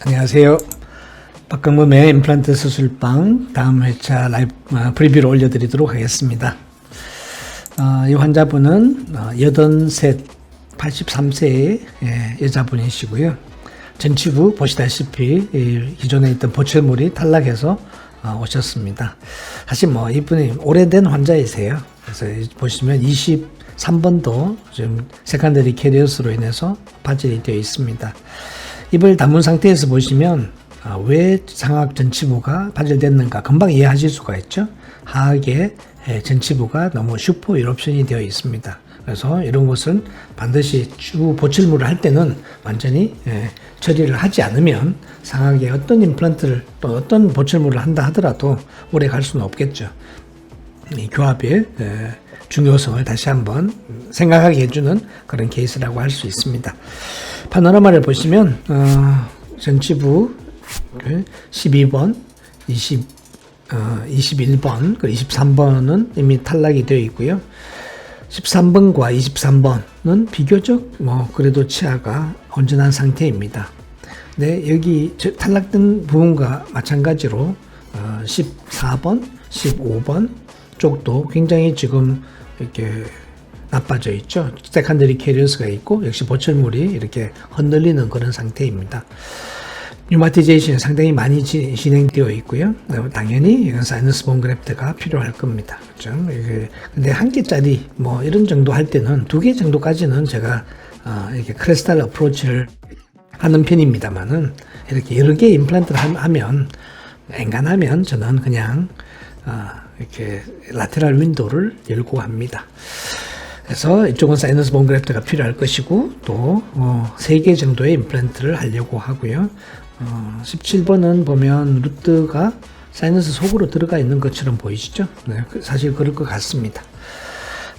안녕하세요. 박강범의 임플란트 수술방 다음 회차 라이브 프리뷰를 올려드리도록 하겠습니다. 이 환자분은 83세의 여자분이시고요. 전치부 보시다시피 기존에 있던 보철물이 탈락해서 오셨습니다. 사실 이분이 오래된 환자이세요. 그래서 보시면 23번도 지금 세컨더리 캐리어스로 인해서 파열이 되어 있습니다. 입을 다문 상태에서 보시면 왜 상악 전치부가 파열됐는가 금방 이해하실 수가 있죠. 하악의 전치부가 너무 슈퍼 이롭션이 되어 있습니다. 그래서 이런 것은 반드시 주 보철물을 할 때는 완전히 처리를 하지 않으면 상악의 어떤 임플란트를 또 어떤 보철물을 한다 하더라도 오래 갈 수는 없겠죠. 이 교합의 중요성을 다시 한번 생각하게 해주는 그런 케이스라고 할 수 있습니다. 파노라마를 보시면 전치부 12번, 21번, 23번은 이미 탈락이 되어 있고요. 13번과 23번은 비교적 그래도 치아가 온전한 상태입니다. 네, 여기 탈락된 부분과 마찬가지로 14번, 15번 쪽도 굉장히 지금 이렇게 나빠져 있죠. 세컨더리 캐리어스가 있고 역시 보철물이 이렇게 흔들리는 그런 상태입니다. 뉴마티제이션이 상당히 많이 진행되어 있고요. 당연히 이건 사이너스 본 그래프트가 필요할 겁니다. 그렇죠? 근데 한 개짜리 이런 정도 할 때는 2개 정도까지는 제가 이렇게 크리스탈 어프로치를 하는 편입니다만은 이렇게 여러 개 임플란트를 하면 엔간하면 저는 그냥 이렇게 라테랄 윈도우를 열고 합니다. 그래서 이쪽은 사이너스 본 그래프트가 필요할 것이고 또 3개 정도의 임플란트를 하려고 하고요. 17번은 보면 루트가 사이너스 속으로 들어가 있는 것처럼 보이시죠? 네, 사실 그럴 것 같습니다.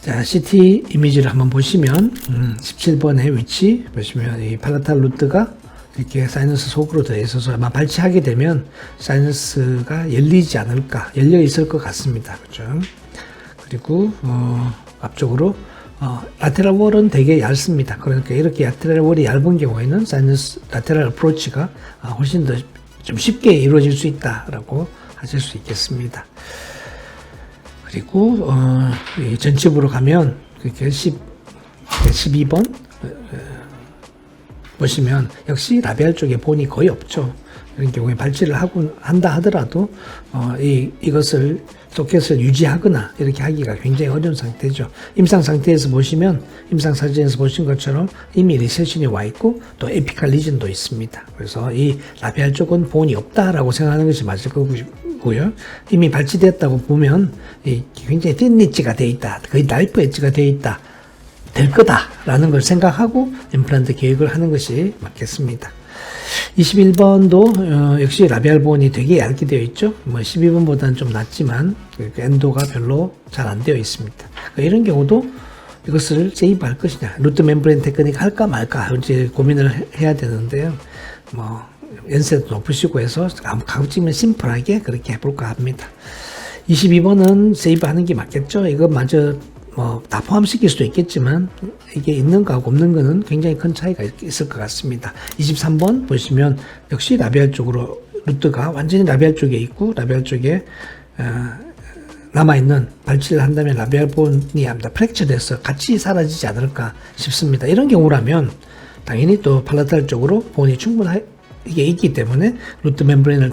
자, CT 이미지를 한번 보시면 17번의 위치 보시면 이 팔라탈 루트가 이렇게 사이너스 속으로 들어 있어서 아마 발치하게 되면 사이너스가 열리지 않을까, 열려 있을 것 같습니다. 그렇죠? 그리고 앞쪽으로 라테랄 월은 되게 얇습니다. 그러니까 이렇게 라테랄 월이 얇은 경우에는 사이너스 라테랄 어프로치가 훨씬 더 좀 쉽게 이루어질 수 있다라고 하실 수 있겠습니다. 그리고 이 전치부로 가면 그렇게 12번 보시면 역시 라비알 쪽에 본이 거의 없죠. 이런 경우에 발치를 한다 하더라도 이것을 소켓을 유지하거나 이렇게 하기가 굉장히 어려운 상태죠. 임상 상태에서 보시면 임상 사진에서 보신 것처럼 이미 리세션이 와 있고 또 에피칼 리전도 있습니다. 그래서 이 라비알 쪽은 본이 없다라고 생각하는 것이 맞을 거고요. 이미 발치됐다고 보면 굉장히 틴 엣지가 되어 있다, 거의 나이프 엣지가 되어 있다, 될 거다라는 걸 생각하고 임플란트 계획을 하는 것이 맞겠습니다. 21번도 역시 라비알 본이 되게 얇게 되어 있죠. 12번보다는 좀 낫지만 엔도가 별로 잘 안 되어 있습니다. 이런 경우도 이것을 세이브할 것이냐, 루트 멤브레인 테크닉 할까 말까 이제 고민을 해야 되는데요. 연세도 높으시고 해서 가급적이면 심플하게 그렇게 해볼까 합니다. 22번은 세이브하는 게 맞겠죠. 이거 마저 다 포함시킬 수도 있겠지만 이게 있는 거하고 없는 거는 굉장히 큰 차이가 있을 것 같습니다. 23번 보시면 역시 라비알 쪽으로 루트가 완전히 라비알 쪽에 있고 라비알 쪽에 남아있는 발치를 한다면 라비알 본이 아무튼 프랙처돼서 같이 사라지지 않을까 싶습니다. 이런 경우라면 당연히 또 팔라탈 쪽으로 본이 충분하게 있기 때문에 루트 멤브레인을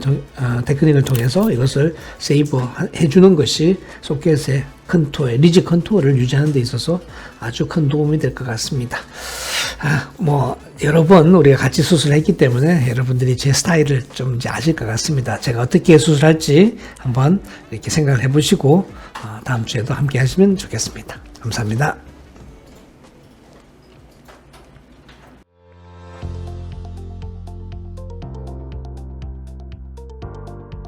테크닉을 통해서 이것을 세이브 해주는 것이 소켓의 컨투어의 리지 컨투어를 유지하는 데 있어서 아주 큰 도움이 될 것 같습니다. 여러 번 우리가 같이 수술했기 때문에 여러분들이 제 스타일을 좀 이제 아실 것 같습니다. 제가 어떻게 수술할지 한번 이렇게 생각을 해보시고 다음 주에도 함께 하시면 좋겠습니다. 감사합니다.